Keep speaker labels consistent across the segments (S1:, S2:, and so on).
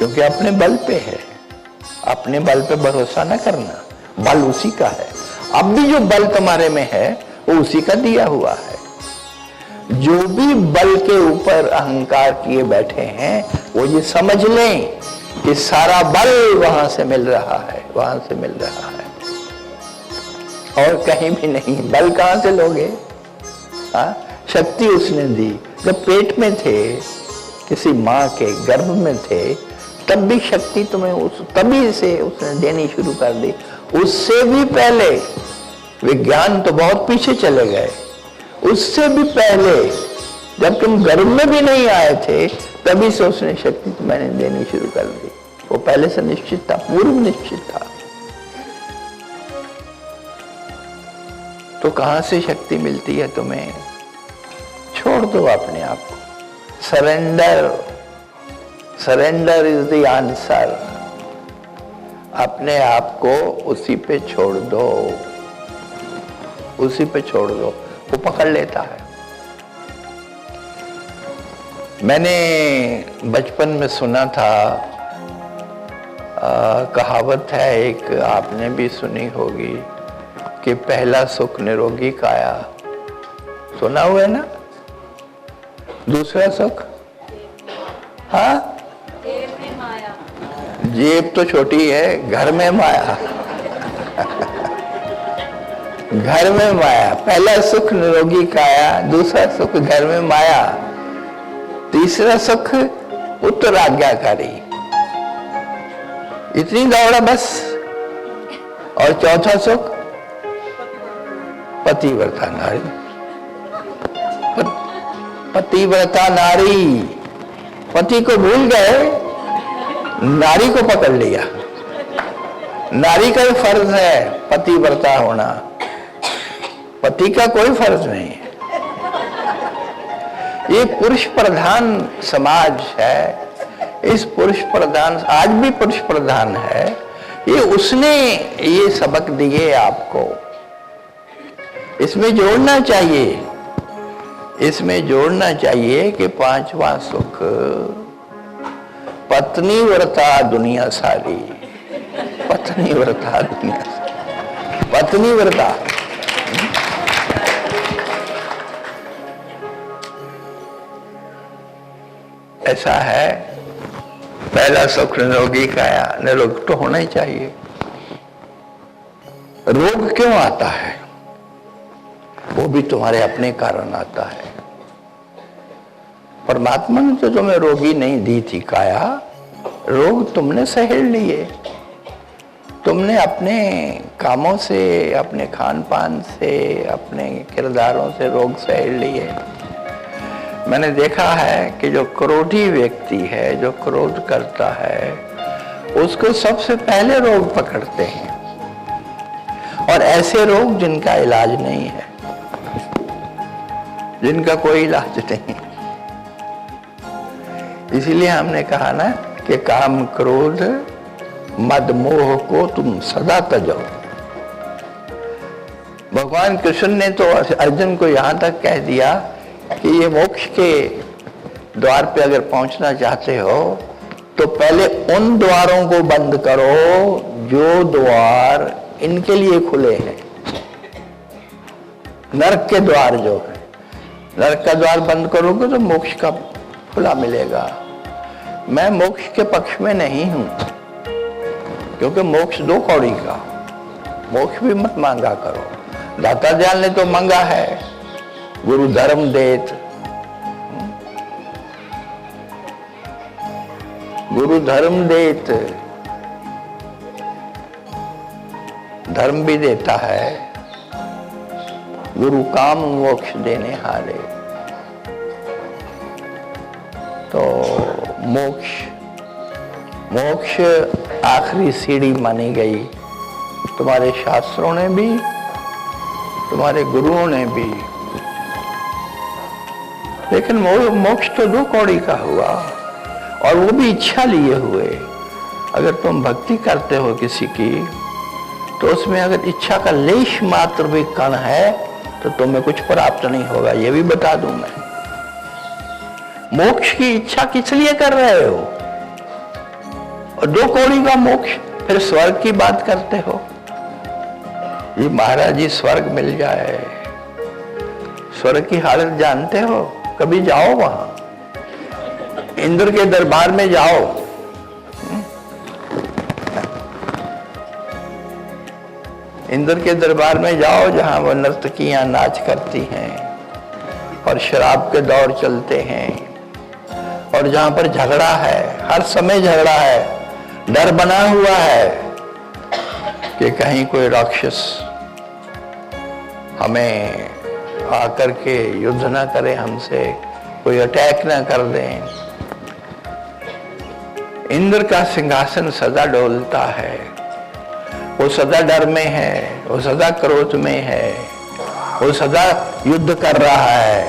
S1: क्योंकि अपने बल पे है। अपने बल पे भरोसा न करना, बल उसी का है। अब भी जो बल तुम्हारे में है वो उसी का दिया हुआ है। जो भी बल के ऊपर अहंकार किए बैठे हैं वो ये समझ लें कि सारा बल वहां से मिल रहा है, वहां से मिल रहा है और कहीं भी नहीं। बल कहां से लोगे? शक्ति उसने दी। जब पेट में थे, किसी माँ के गर्भ में थे, तब भी शक्ति तुम्हें तभी से उसने देनी शुरू कर दी। उससे भी पहले, विज्ञान तो बहुत पीछे चले गए, उससे भी पहले जब तुम गर्भ में भी नहीं आए थे तभी से उसने शक्ति तुम्हें देनी शुरू कर दी। वो पहले से निश्चित था, पूर्व निश्चित था। तो कहां से शक्ति मिलती है तुम्हें? छोड़ दो अपने आप को। Surrender, surrender is the answer. अपने आप को उसी पे छोड़ दो, उसी पे छोड़ दो, वो पकड़ लेता है। मैंने बचपन में सुना था, कहावत है एक, आपने भी सुनी होगी कि पहला सुख निरोगी काया। सुना हुआ है ना? दूसरा सुख, हाँ, जेब तो छोटी है, घर में माया। घर में माया। पहला सुख निरोगी काया, दूसरा सुख घर में माया, तीसरा सुख उत्तराज्ञाकारी। इतनी दौड़ा बस। और चौथा सुख पतिव्रता नारी। पतिव्रता नारी, पति को भूल गए, नारी को पकड़ लिया। नारी का ही फर्ज है पतिव्रता होना, पति का कोई फर्ज नहीं है। ये पुरुष प्रधान समाज है। इस पुरुष प्रधान, आज भी पुरुष प्रधान है, ये उसने ये सबक दिए आपको। इसमें जोड़ना चाहिए, इसमें जोड़ना चाहिए कि पांचवा सुख पत्नी व्रता दुनिया सारी। पत्नी व्रता दुनिया सारी, पत्नी व्रता। ऐसा है। पहला सुख निरोगी काया। निरोग तो होना ही चाहिए। रोग क्यों आता है? वो भी तुम्हारे अपने कारण आता है। परमात्मा ने तो तुम्हें रोगी नहीं दी थी काया, रोग तुमने सहेड़ लिए। तुमने अपने कामों से, अपने खान पान से, अपने किरदारों से रोग सहेड़ लिए। मैंने देखा है कि जो क्रोधी व्यक्ति है, जो क्रोध करता है, उसको सबसे पहले रोग पकड़ते हैं। और ऐसे रोग जिनका इलाज नहीं है, जिनका कोई इलाज नहीं। इसीलिए हमने कहा ना कि काम क्रोध मद मोह को तुम सदा तजो। भगवान कृष्ण ने तो अर्जुन को यहां तक कह दिया कि ये मोक्ष के द्वार पे अगर पहुंचना चाहते हो तो पहले उन द्वारों को बंद करो जो द्वार इनके लिए खुले हैं। नरक के द्वार जो है, नरक का द्वार बंद करोगे तो मोक्ष का खुला मिलेगा। मैं मोक्ष के पक्ष में नहीं हूं, क्योंकि मोक्ष दो कौड़ी का। मोक्ष भी मत मांगा करो। दाता दयाल ने तो मांगा है, गुरु धर्म देत, गुरु धर्म देत, धर्म भी देता है। गुरु काम मोक्ष देने हारे। तो मोक्ष, मोक्ष आखिरी सीढ़ी मानी गई। तुम्हारे शास्त्रों ने भी, तुम्हारे गुरुओं ने भी। लेकिन मोक्ष तो दो कौड़ी का हुआ, और वो भी इच्छा लिए हुए। अगर तुम भक्ति करते हो किसी की, तो उसमें अगर इच्छा का लेश मात्र भी कण है तो तुम्हें कुछ प्राप्त नहीं होगा। ये भी बता दूं मैं। मोक्ष की इच्छा किस लिए कर रहे हो? 2 कौड़ी का मोक्ष, फिर स्वर्ग की बात करते हो। ये महाराज जी स्वर्ग मिल जाए, स्वर्ग की हालत जानते हो? कभी जाओ वहां, इंद्र के दरबार में जाओ, इंद्र के दरबार में जाओ जहां वो नर्तकियां नाच करती हैं और शराब के दौर चलते हैं, और जहां पर झगड़ा है, हर समय झगड़ा है, डर बना हुआ है कि कहीं कोई राक्षस हमें आकर के युद्ध ना करे हमसे, कोई अटैक ना कर दें। इंद्र का सिंहासन सदा डोलता है, वो सदा डर में है, वो सदा क्रोध में है, वो सदा युद्ध कर रहा है।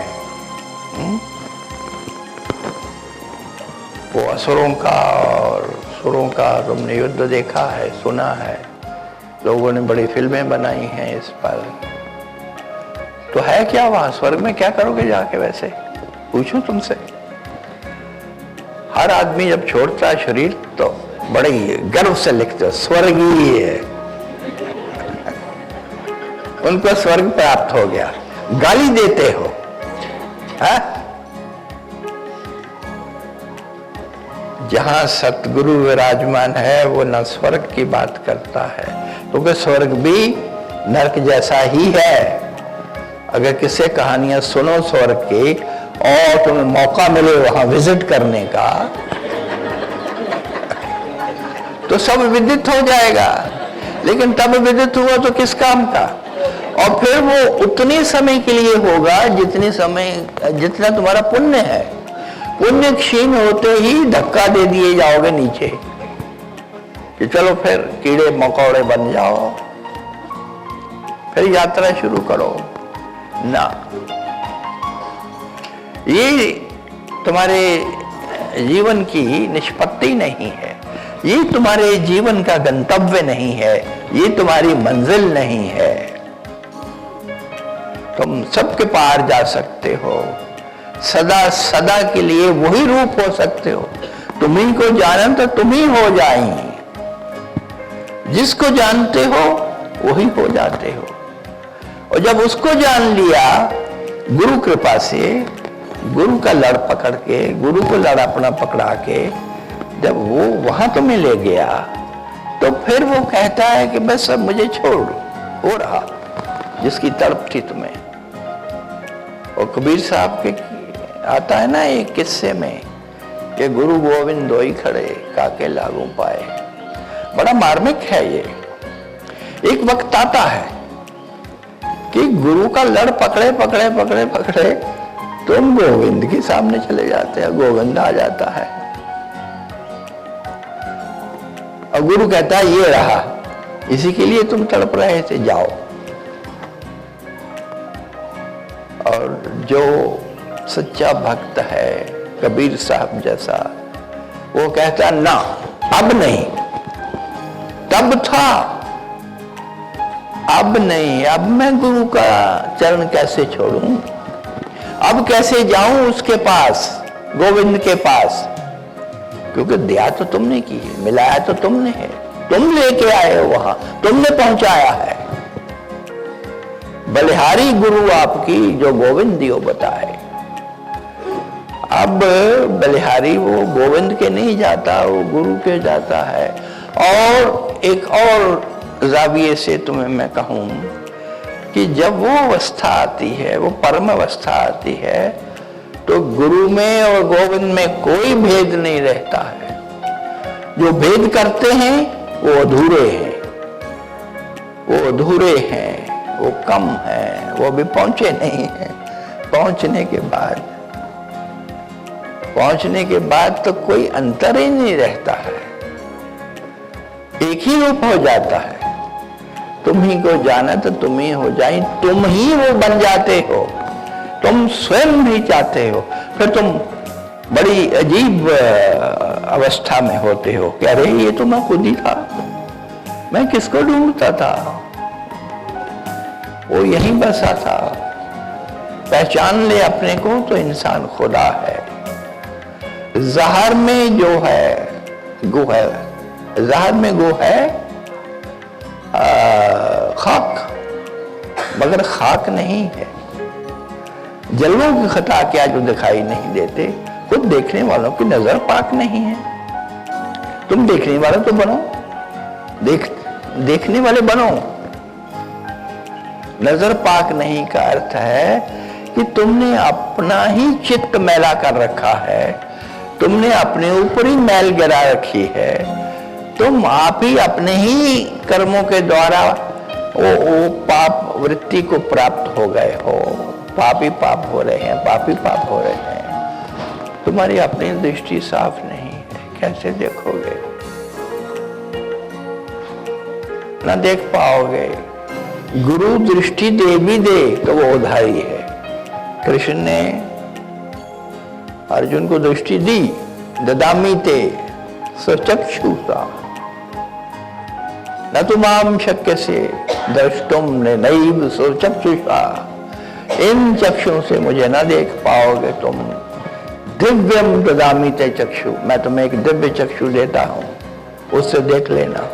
S1: वो असुरों का और सुरों का तुमने युद्ध देखा है, सुना है, लोगों ने बड़ी फिल्में बनाई हैं इस पर। तो है क्या वहां स्वर्ग में? क्या करोगे जाके? वैसे पूछूं तुमसे, हर आदमी जब छोड़ता है शरीर तो बड़े गर्व से लिखते हो स्वर्गीय है, उनको स्वर्ग प्राप्त हो गया, गाली देते हो है? जहां सतगुरु विराजमान है वो न स्वर्ग की बात करता है, क्योंकि स्वर्ग भी नरक जैसा ही है। अगर किसी कहानियां सुनो स्वर्ग की और तुम्हें मौका मिले वहां विजिट करने का तो सब विदित हो जाएगा, लेकिन तब विदित हुआ तो किस काम का? और फिर वो उतने समय के लिए होगा जितना तुम्हारा पुण्य है। पुण्य क्षीण होते ही धक्का दे दिए जाओगे नीचे कि चलो फिर कीड़े मकोड़े बन जाओ, फिर यात्रा शुरू करो ना। ये तुम्हारे जीवन की निष्पत्ति नहीं है, ये तुम्हारे जीवन का गंतव्य नहीं है, ये तुम्हारी मंजिल नहीं है। तुम सबके पार जा सकते हो, सदा सदा के लिए वही रूप हो सकते हो। तुम्ही को जाना तो तुम ही हो जाएंगे, जिसको जानते हो वही हो जाते हो। और जब उसको जान लिया गुरु कृपा से, गुरु का लड़ पकड़ के, गुरु को लड़ अपना पकड़ा के जब वो वहां तुम्हें ले गया, तो फिर वो कहता है कि बस अब मुझे छोड़ दो, हो रहा जिसकी तड़प थी तुम्हें। और कबीर साहब के आता है ना एक किस्से में कि गुरु गोविंद दोई खड़े काके लागू पाए, बड़ा मार्मिक है ये। एक वक्त आता है कि गुरु का लड़ पकड़े पकड़े पकड़े पकड़े तुम गोविंद के सामने चले जाते हैं, गोविंद आ जाता है और गुरु कहता है ये रहा, इसी के लिए तुम तड़प रहे थे, जाओ। और जो सच्चा भक्त है कबीर साहब जैसा, वो कहता ना अब नहीं, तब था अब नहीं, अब मैं गुरु का चरण कैसे छोड़ूं, अब कैसे जाऊं उसके पास, गोविंद के पास, क्योंकि दया तो तुमने की है, मिलाया तो तुमने है, तुम लेके आए हो वहां, तुमने पहुंचाया है। बलिहारी गुरु आपकी जो गोविंद दियो बताए। अब बलिहारी वो गोविंद के नहीं जाता, वो गुरु के जाता है। और एक और जाविये से तुम्हें मैं कहूं कि जब वो अवस्था आती है, वो परम अवस्था आती है, तो गुरु में और गोविंद में कोई भेद नहीं रहता है। जो भेद करते हैं वो अधूरे हैं, वो अधूरे हैं, वो कम है, वो भी पहुंचे नहीं है। पहुंचने के बाद तो कोई अंतर ही नहीं रहता है, एक ही रूप हो जाता है। तुम ही को जाना तो तुम ही हो जाए, तुम ही वो बन जाते हो, तुम स्वयं भी चाहते हो। फिर तुम बड़ी अजीब अवस्था में होते हो कि अरे ये तो मैं खुद ही था, मैं किसको ढूंढता था, वो यहीं बसा था। पहचान ले अपने को तो इंसान खुदा है। जहर में जो है गु है, ज़ाहिर में वो है खाक, मगर खाक नहीं है। जलवों की खता क्या जो दिखाई नहीं देते, खुद देखने वालों की नजर पाक नहीं है। तुम देखने वाला तो बनो, देखने वाले बनो। नजर पाक नहीं का अर्थ है कि तुमने अपना ही चित्त मैला कर रखा है, तुमने अपने ऊपर ही मैल गिरा रखी है, तुम आप ही अपने ही कर्मों के द्वारा वो पाप वृत्ति को प्राप्त हो गए हो। पाप ही पाप हो रहे हैं, पाप ही पाप हो रहे हैं। तुम्हारी अपनी दृष्टि साफ नहीं है, कैसे देखोगे? ना देख पाओगे। गुरु दृष्टि दे भी दे तो वो उधारी है। कृष्ण ने अर्जुन को दृष्टि दी, ददामी ते सचक्षुषा न तुमाम शक्य से द्रष्टुम नैव स्वचक्षुषा। इन चक्षुओं से मुझे ना देख पाओगे तुम। दिव्यम ददामी ते चक्षु, मैं तुम्हें एक दिव्य चक्षु देता हूं, उससे देख लेना।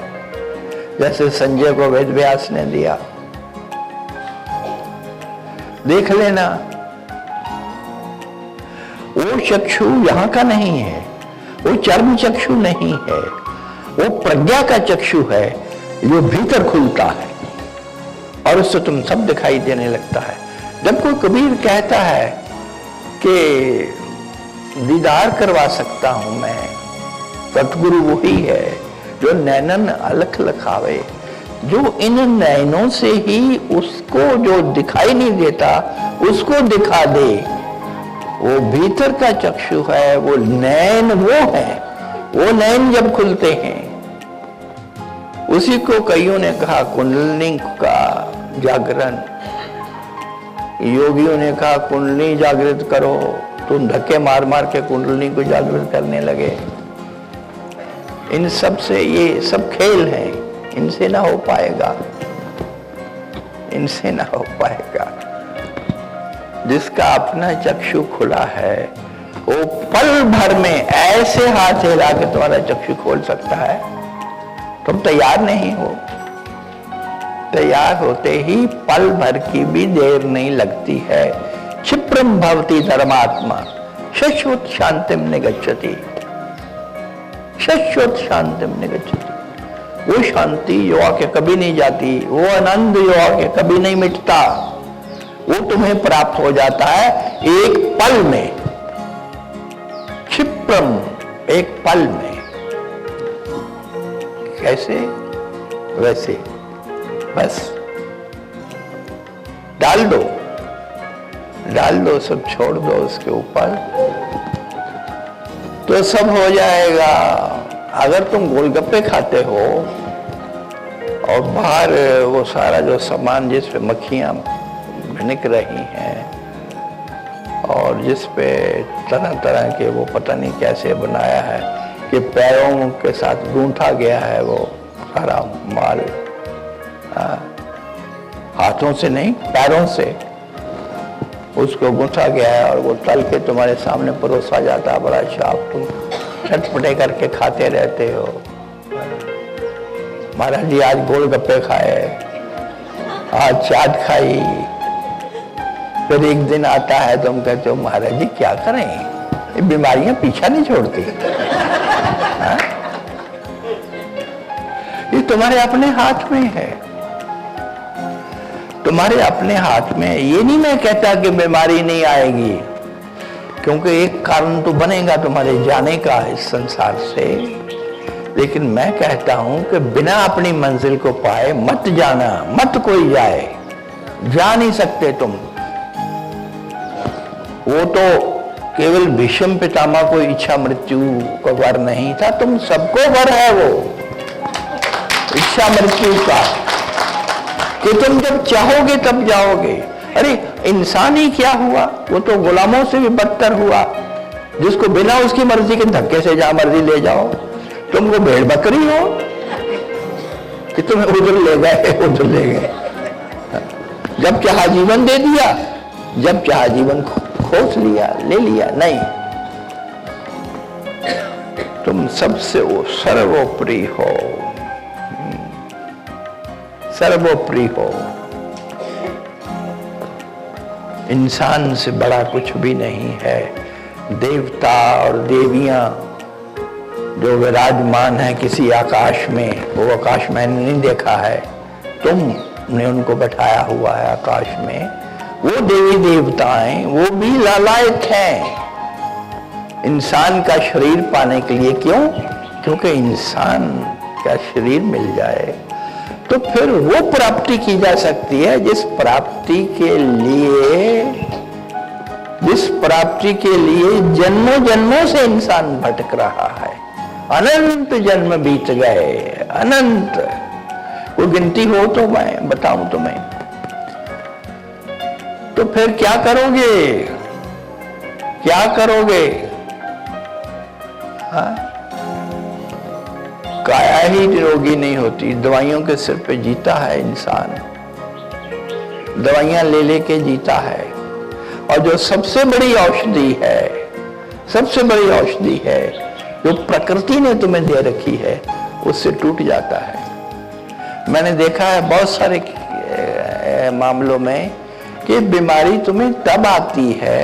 S1: जैसे संजय को वेद व्यास ने दिया, देख लेना। वो चक्षु यहां का नहीं है, वो चर्म चक्षु नहीं है, वो प्रज्ञा का चक्षु है जो भीतर खुलता है और उससे तुम सब दिखाई देने लगता है। जब कोई कबीर कहता है कि दीदार करवा सकता हूं मैं, सतगुरु वही है जो नैनन अलख लखावे, जो इन नैनों से ही उसको जो दिखाई नहीं देता उसको दिखा दे। वो भीतर का चक्षु है, वो नैन वो है। वो नैन जब खुलते हैं, उसी को कईयों ने कहा कुंडलिनी का जागरण। योगियों ने कहा कुंडली जागृत करो, तुम धक्के मार मार के कुंडलिनी को जागृत करने लगे। इन सब से, ये सब खेल हैं, इनसे ना हो पाएगा, इनसे ना हो पाएगा। जिसका अपना चक्षु खुला है वो पल भर में ऐसे हाथ हिला के तुम्हारा चक्षु खोल सकता है। तुम तैयार नहीं हो, तैयार होते ही पल भर की भी देर नहीं लगती है। क्षिप्रम भवति धर्मात्मा शाश्वत शांतिम निगच्छति, शाश्वत शांतिम निगच्छति। वो शांति जो आके कभी नहीं जाती, वो आनंद जो आके कभी नहीं मिटता, वो तुम्हें प्राप्त हो जाता है एक पल में। क्षिप्रम, एक पल में। कैसे? वैसे बस डाल दो, डाल दो, सब छोड़ दो उसके ऊपर, तो सब हो जाएगा। अगर तुम गोलगप्पे खाते हो और बाहर वो सारा जो सामान जिस पे मक्खियां भिनक रही हैं और जिस पे तरह तरह के वो पता नहीं कैसे बनाया है कि पैरों के साथ गूंथा गया है वो सारा माल, हाथों से नहीं पैरों से उसको गूंथा गया है और वो तल के तुम्हारे सामने परोसा जाता है बड़ा शाप, तुम छटपटे करके खाते रहते हो। महाराज जी आज गोलगप्पे खाए, आज चाट खाई, फिर एक दिन आता है तुम कहते हो महाराज जी क्या करें, ये बीमारियां पीछा नहीं छोड़ती। ये तुम्हारे अपने हाथ में है, तुम्हारे अपने हाथ में। ये नहीं मैं कहता कि बीमारी नहीं आएगी, क्योंकि एक कारण तो बनेगा तुम्हारे जाने का इस संसार से, लेकिन मैं कहता हूं कि बिना अपनी मंजिल को पाए मत जाना, मत कोई जाए, जा नहीं सकते तुम। वो तो केवल भीष्म पितामह को इच्छा मृत्यु का वर नहीं था, तुम सबको वर है वो इच्छा मृत्यु का, कि तुम जब चाहोगे तब जाओगे। अरे इंसान ही क्या हुआ, वो तो गुलामों से भी बदतर हुआ, जिसको बिना उसकी मर्जी के धक्के से जहां मर्जी ले जाओ। तुमको भेड़ बकरी हो कि तुम्हें उधर ले गए, उधर ले गए, जब चाहा जीवन दे दिया, जब चाहा जीवन खोस लिया, ले लिया। नहीं, तुम सबसे वो सर्वोपरि हो, सर्वोपरि हो। इंसान से बड़ा कुछ भी नहीं है। देवता और देवियां जो विराजमान है किसी आकाश में, वो आकाश मैंने नहीं देखा है, तुमने उनको बैठाया हुआ है आकाश में। वो देवी देवताएं वो भी लालायित हैं इंसान का शरीर पाने के लिए। क्यों? क्योंकि इंसान का शरीर मिल जाए तो फिर वो प्राप्ति की जा सकती है जिस प्राप्ति के लिए जन्मों जन्मों से इंसान भटक रहा है। अनंत जन्म बीत गए, अनंत। वो गिनती हो तो मैं बताऊं तुम्हें। तो फिर क्या करोगे? क्या करोगे? हाँ? काया ही निरोगी नहीं होती, दवाइयों के सिर पे जीता है इंसान, दवाइयां ले लेके जीता है। और जो सबसे बड़ी औषधि है, सबसे बड़ी औषधि है जो प्रकृति ने तुम्हें दे रखी है, उससे टूट जाता है। मैंने देखा है बहुत सारे मामलों में कि बीमारी तुम्हें तब आती है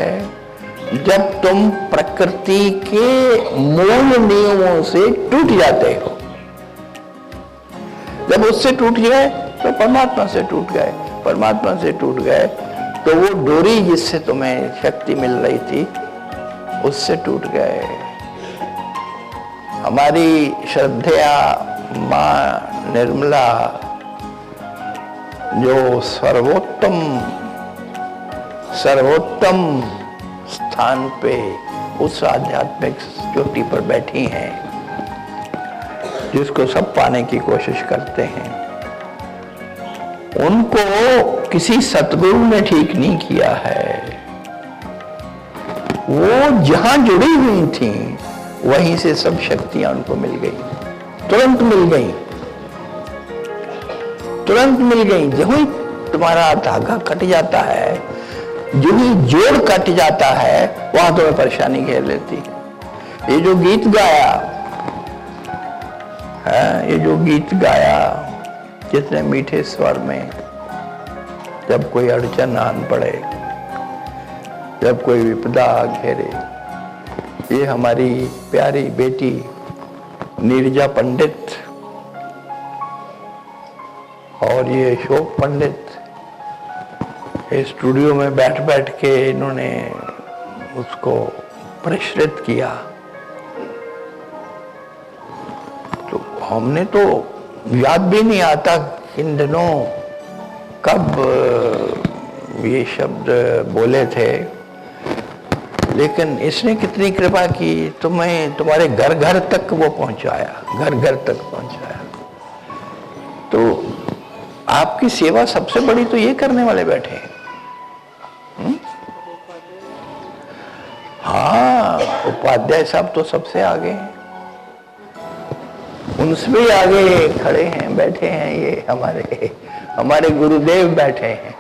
S1: जब तुम प्रकृति के मूल नियमों से टूट जाते हो। जब उससे टूट गए तो परमात्मा से टूट गए, परमात्मा से टूट गए तो वो डोरी जिससे तुम्हें शक्ति मिल रही थी उससे टूट गए। हमारी श्रद्धेया मां निर्मला जो सर्वोत्तम स्थान पे उस आध्यात्मिक चोटी पर बैठी हैं, जिसको सब पाने की कोशिश करते हैं, उनको किसी सतगुरु ने ठीक नहीं किया है। वो जहां जुड़ी हुई थी वहीं से सब शक्तियां उनको मिल गई, तुरंत मिल गई, तुरंत मिल गई। जो ही तुम्हारा धागा कट जाता है, जो ही जोड़ कट जाता है, वहां तुम्हें परेशानी घेर लेती है। ये जो गीत गाया है, ये जो गीत गाया कितने मीठे स्वर में, जब कोई अड़चन आन पड़े, जब कोई विपदा घेरे, ये हमारी प्यारी बेटी नीरजा पंडित और ये अशोक पंडित इस स्टूडियो में बैठ बैठ के इन्होंने उसको परिश्रित किया। तो हमने तो याद भी नहीं आता इन दिनों कब ये शब्द बोले थे, लेकिन इसने कितनी कृपा की, तुम्हें तुम्हारे घर घर तक वो पहुंचाया, घर घर तक पहुंचाया। तो आपकी सेवा सबसे बड़ी तो ये करने वाले बैठे हैं। हाँ, उपाध्याय साहब तो सबसे आगे हैं, उनसे भी आगे खड़े हैं, बैठे हैं। ये हमारे गुरुदेव बैठे हैं।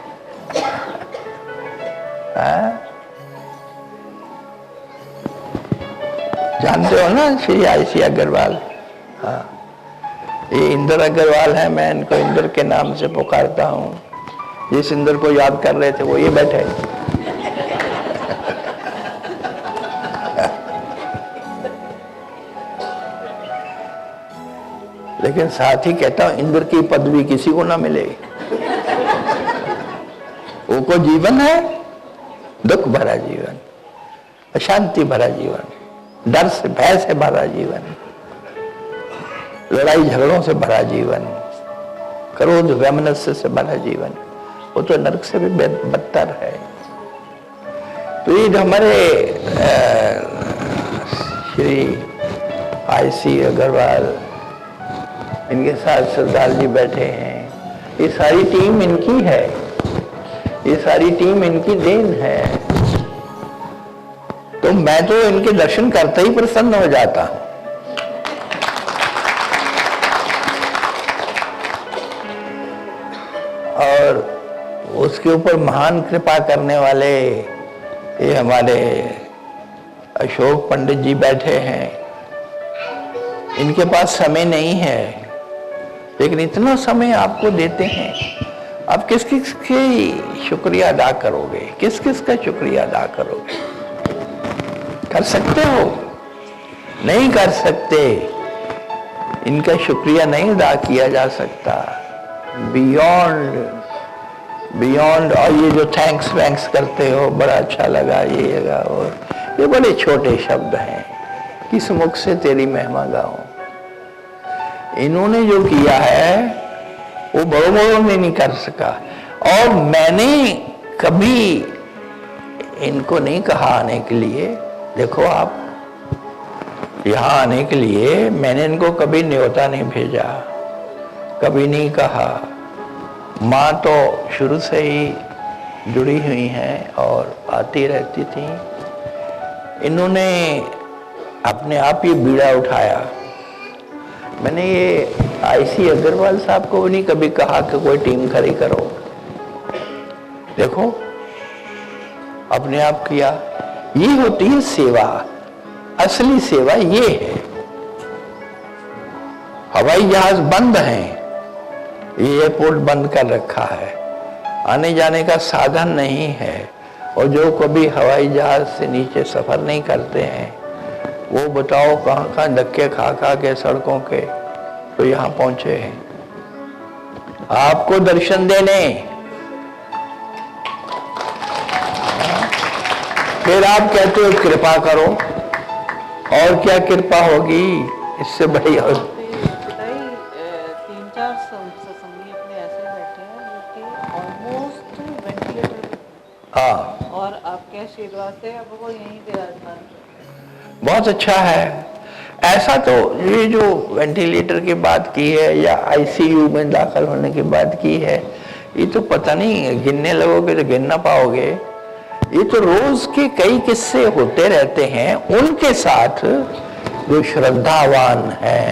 S1: जानते हो ना श्री आईसी अग्रवाल? हाँ, ये इंदर अग्रवाल है, मैं इनको इंदर के नाम से पुकारता हूँ। जिस इंदर को याद कर रहे थे वो ये बैठे। लेकिन साथ ही कहता हूं इंद्र की पदवी किसी को ना मिले। वो को जीवन है दुख भरा जीवन, अशांति भरा जीवन, डर से भय से भरा जीवन, लड़ाई झगड़ों से भरा जीवन, क्रोध वैमनस्य से भरा जीवन। वो तो नरक से भी बदतर है। तो ये हमारे श्री आईसी अग्रवाल, इनके साथ सरदार जी बैठे हैं। ये सारी टीम इनकी है, ये सारी टीम इनकी देन है। तो मैं तो इनके दर्शन करते ही प्रसन्न हो जाता हूं। और उसके ऊपर महान कृपा करने वाले ये हमारे अशोक पंडित जी बैठे हैं। इनके पास समय नहीं है, लेकिन इतना समय आपको देते हैं। आप किस किस की शुक्रिया अदा करोगे, किस किस का शुक्रिया अदा करोगे? कर सकते हो? नहीं कर सकते। इनका शुक्रिया नहीं अदा किया जा सकता। बियॉन्ड और ये जो थैंक्स वैंक्स करते हो, बड़ा अच्छा लगा, ये लगा, और ये बड़े छोटे शब्द हैं। किस मुख से तेरी महिमा गाऊं? इन्होंने जो किया है वो बड़ों ने नहीं कर सका। और मैंने कभी इनको नहीं कहा आने के लिए, देखो आप यहाँ आने के लिए मैंने इनको कभी न्योता नहीं भेजा, कभी नहीं कहा। माँ तो शुरू से ही जुड़ी हुई हैं और आती रहती थी। इन्होंने अपने आप ये बीड़ा उठाया। मैंने ये आईसी अग्रवाल साहब को नहीं कभी कहा कि कोई टीम खड़ी करो, देखो अपने आप किया। ये होती है सेवा, असली सेवा ये है। हवाई जहाज बंद हैं, ये एयरपोर्ट बंद कर रखा है, आने जाने का साधन नहीं है। और जो कभी हवाई जहाज से नीचे सफर नहीं करते हैं, वो बताओ कहाँ कहाँ धक्के खा खा के सड़कों के तो यहाँ पहुंचे हैं आपको दर्शन देने। फिर आप कहते हो कृपा करो, और क्या कृपा होगी इससे बड़ी? और
S2: 3-4 सत्संगी अपने ऐसे बैठे हैं जो कि ऑलमोस्ट वेंटिलेटर,
S1: हाँ,
S2: और आपके आशीर्वाद से अब वो यहीं विराजमान।
S1: बहुत अच्छा है। ऐसा तो ये जो वेंटिलेटर की बात की है या आईसीयू में दाखिल होने की बात की है, ये तो पता नहीं गिनने लगोगे तो गिन ना पाओगे। ये तो रोज के कई किस्से होते रहते हैं उनके साथ जो श्रद्धावान हैं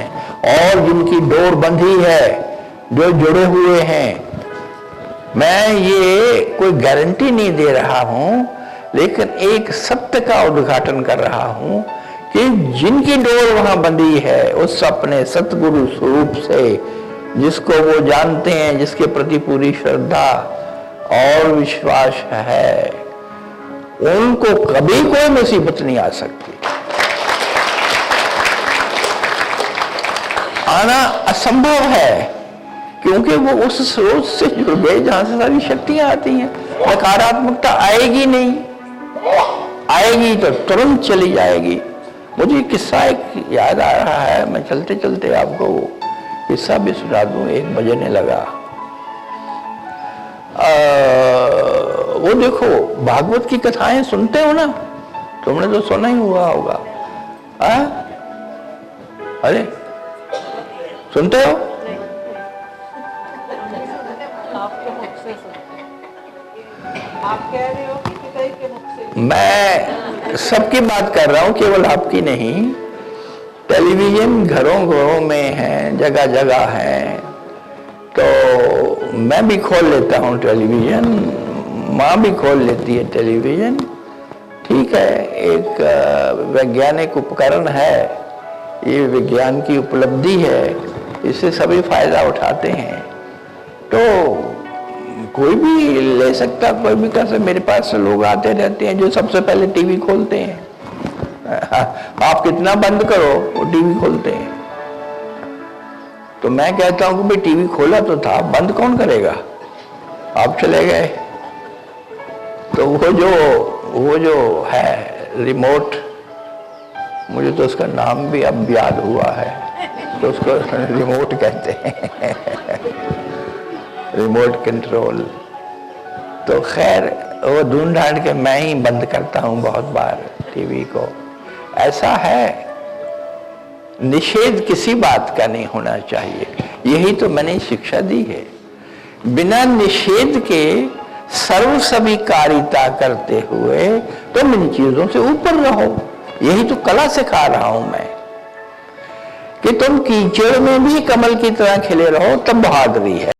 S1: और जिनकी डोर बंधी है, जो जुड़े हुए हैं। मैं ये कोई गारंटी नहीं दे रहा हूं, लेकिन एक सत्य का उद्घाटन कर रहा हूं कि जिनकी डोर वहां बंधी है उस अपने सतगुरु स्वरूप से, जिसको वो जानते हैं, जिसके प्रति पूरी श्रद्धा और विश्वास है, उनको कभी कोई मुसीबत नहीं आ सकती। आना असंभव है, क्योंकि वो उस स्रोत से जुड़ गए जहां से सारी शक्तियां आती हैं। नकारात्मकता आएगी नहीं, आएगी तो तुरंत चली जाएगी। मुझे किस्सा एक याद आ रहा है, मैं चलते चलते आपको वो किस्सा भी सुना दूं। 1 बजने लगा। वो देखो, भागवत की कथाएं सुनते हो ना, तुमने तो सुना ही हुआ होगा। अरे सुनते हो?
S2: आपके मुख से सुनते, आप कह रहे हो कि किसी के मुख से?
S1: मैं सबकी बात कर रहा हूं, केवल आपकी नहीं। टेलीविजन घरों घरों में है, जगह जगह है, तो मैं भी खोल लेता हूं टेलीविजन, माँ भी खोल लेती है टेलीविजन। ठीक है, एक वैज्ञानिक उपकरण है, ये विज्ञान की उपलब्धि है, इससे सभी फायदा उठाते हैं। तो कोई भी ले सकता, कोई भी कर सकता। मेरे पास लोग आते रहते हैं जो सबसे पहले टीवी खोलते हैं। आप कितना बंद करो वो टीवी खोलते हैं। तो मैं कहता हूं कि भाई टीवी खोला तो था, बंद कौन करेगा? आप चले गए तो वो जो है रिमोट, मुझे तो उसका नाम भी अब याद हुआ है, तो उसको रिमोट कहते हैं रिमोट कंट्रोल। तो खैर वो ढूंढ ढांड के मैं ही बंद करता हूं बहुत बार टीवी को। ऐसा है, निषेध किसी बात का नहीं होना चाहिए, यही तो मैंने शिक्षा दी है। बिना निषेध के सर्व स्वीकारिता करते हुए तुम इन चीजों से ऊपर रहो। यही तो कला सिखा रहा हूं मैं कि तुम कीचड़ में भी कमल की तरह खिले रहो, तब बहादुरी है।